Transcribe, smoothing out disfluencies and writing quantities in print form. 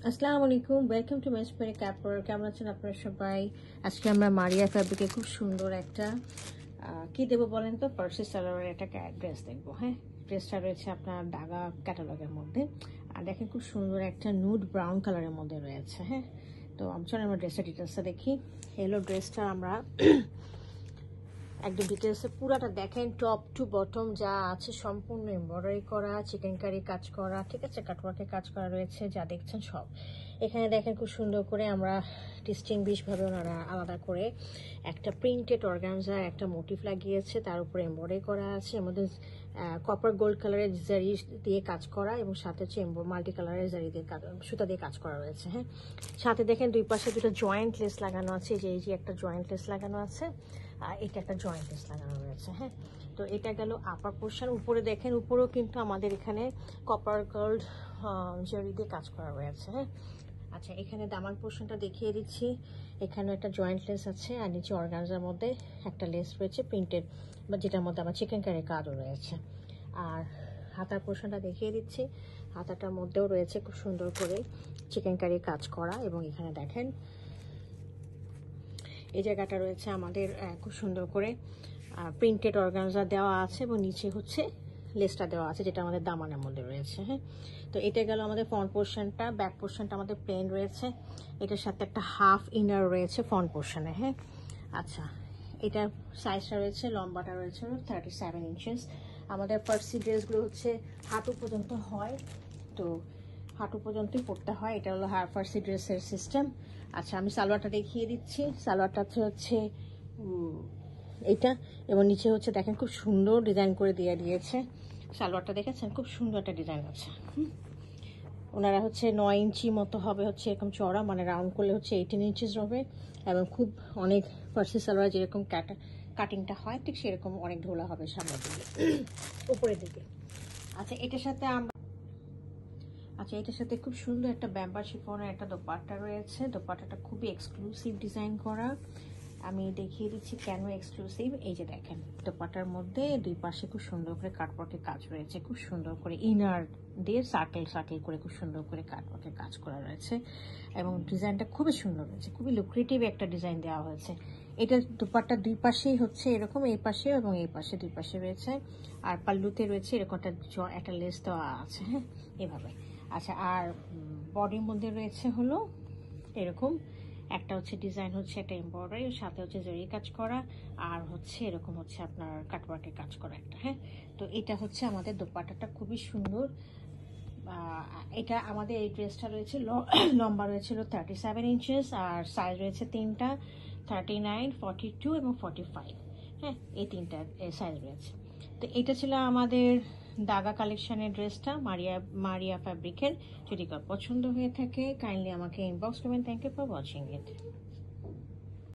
আসসালামু আলাইকুম, welcome to মেসপেরি কাপড়। কেমন আছেন আপনারা সবাই? আজকে আমরা মারিয়া ফ্যাব্রিকে খুব সুন্দর একটা কি দেবো বলেন তো, পার্সি সালোয়ারের একটা ড্রেস দেখবো। হ্যাঁ, ড্রেসটা রয়েছে আপনার ডাগা ক্যাটালগের মধ্যে। আর দেখেন খুব সুন্দর একটা নুড ব্রাউন কালারের মধ্যে রয়েছে। হ্যাঁ, তো চলুন আমরা ড্রেসটা ডিটেলসটা দেখি। এলো ড্রেসটা আমরা একদম ডিটেলসে পুরাটা দেখেন, টপ টু বটম যা আছে সম্পূর্ণ এমব্রয়ডারি করা, চিকেন কারি কাজ করা, ঠিক আছে, কাটওয়ার্কের কাজ করা রয়েছে। যা দেখছেন সব এখানে দেখেন খুব সুন্দর করে আমরা ডিস্টিংগুইশভাবে ওনারা আলাদা করে একটা প্রিন্টেড অর্গানজা একটা মোটিভ লাগিয়েছে, তার উপরে এমব্রয়ডারি করা আছে। এর মধ্যে কপার গোল্ড কালারের জারি দিয়ে কাজ করা এবং সাথে হচ্ছে মাল্টি কালারের জারি দিয়ে সুতা দিয়ে কাজ করা রয়েছে। হ্যাঁ, সাথে দেখেন দুই পাশে দুটো জয়েন্ট লেস লাগানো আছে, এই যে একটা জয়েন্ট লেস লাগানো আছে আর এটা একটা জয়েন্ট লেস লাগানো রয়েছে। হ্যাঁ, তো এটা গেল আপার পোর্শন। উপরে দেখেন, উপরেও কিন্তু আমাদের এখানে কপার গোল্ড জারি দিয়ে কাজ করা রয়েছে। হ্যাঁ, আচ্ছা, এখানে দামান পোর্শনটা দেখিয়ে দিচ্ছি। এখানে একটা জয়েন্ট লেস আছে আর নিচে অর্গানজার মধ্যে একটা লেস রয়েছে প্রিন্টেড, বা যেটার মধ্যে আমার চিকেন কারি কাজও রয়েছে। আর হাতার পোর্শনটা দেখিয়ে দিচ্ছি। হাতাটার মধ্যেও রয়েছে খুব সুন্দর করে চিকেন কারি কাজ করা, এবং এখানে দেখেন এই জায়গাটা রয়েছে আমাদের খুব সুন্দর করে প্রিন্টেড অর্গানজা দেওয়া আছে, এবং নিচে হচ্ছে লেসটা দেওয়া আছে যেটা আমাদের দামানের মধ্যে রয়েছে। হ্যাঁ, তো এটা গেল আমাদের ফ্রন্ট পোর্শনটা। ব্যাক পোর্শনটা আমাদের প্লেন রয়েছে, এটার সাথে একটা হাফ ইনার রয়েছে ফ্রন্ট পোর্শনে। হ্যাঁ, আচ্ছা, এটার সাইজটা রয়েছে, লম্বাটা রয়েছে 37 ইঞ্চেস। আমাদের ফার্সি ড্রেসগুলো হচ্ছে হাঁটু পর্যন্ত হয়, তো হাঁটু পর্যন্তই পড়তে হয়। এটা হলো ফার্সি ড্রেসের সিস্টেম। আচ্ছা, আমি সালোয়ারটা দেখিয়ে দিচ্ছি। সালোয়ারটা হচ্ছে এইটা, এবং নিচে হচ্ছে দেখেন খুব সুন্দর ডিজাইন করে দিয়ে দিয়েছে। সালোয়ারটা দেখেছেন, খুব সুন্দর একটা ডিজাইন আছে। ওনারা হচ্ছে 9 ইঞ্চি মতো হবে, হচ্ছে এরকম চড়া, মানে রাউন্ড করলে হচ্ছে 18 ইঞ্চিস হবে, এবং খুব অনেক ফার্সি সালোয়ার যেরকম কাটিংটা হয় ঠিক সেরকম অনেক ঢোলা হবে সামনের দিকে, উপরের দিকে। আচ্ছা, এটার সাথে খুব সুন্দর একটা ব্যাম্বার শিফনের একটা দোপাট্টা রয়েছে। দোপাট্টাটা খুবই এক্সক্লুসিভ ডিজাইন করা। আমি দেখিয়ে দিচ্ছি কেন এক্সক্লুসিভ। এই যে দেখেন, দোপাট্টার মধ্যে দুই পাশে খুব সুন্দর করে কাটওয়ার্কের কাজ রয়েছে, খুব সুন্দর করে ইনার দিয়ে সার্কেল করে খুব সুন্দর করে কাটওয়ার্কের কাজ করা রয়েছে, এবং ডিজাইনটা খুবই সুন্দর রয়েছে, খুবই লুক্রেটিভ একটা ডিজাইন দেওয়া হয়েছে। এটা দোপাট্টার দুই পাশেই হচ্ছে এরকম, এই পাশে এবং এই পাশে দুই পাশে রয়েছে। আর পাল্লুতে রয়েছে এরকম একটা লেস দেওয়া আছে। হ্যাঁ, এভাবে। আচ্ছা, আর বডির মধ্যে রয়েছে হলো এরকম একটা হচ্ছে ডিজাইন, হচ্ছে একটা এমব্রয়ডারি, সাথে হচ্ছে জরি কাজ করা, আর হচ্ছে এরকম হচ্ছে আপনার কাটওয়ার্কের কাজ করা একটা। হ্যাঁ, তো এটা হচ্ছে আমাদের দোপাট্টাটা, খুবই সুন্দর। এটা আমাদের এই ড্রেসটা রয়েছে লম্বা রয়েছিল 37 ইঞ্চেস, আর সাইজ রয়েছে তিনটা, 39, 42 এবং 45। হ্যাঁ, এই তিনটা সাইজ রয়েছে। তো এটা ছিল আমাদের দাগা কালেকশনের ড্রেসটা, মারিয়া ফ্যাব্রিকের। যদি কার পছন্দ হয়ে থাকে কাইন্ডলি আমাকে ইনবক্স করবেন। Thank you for watching it.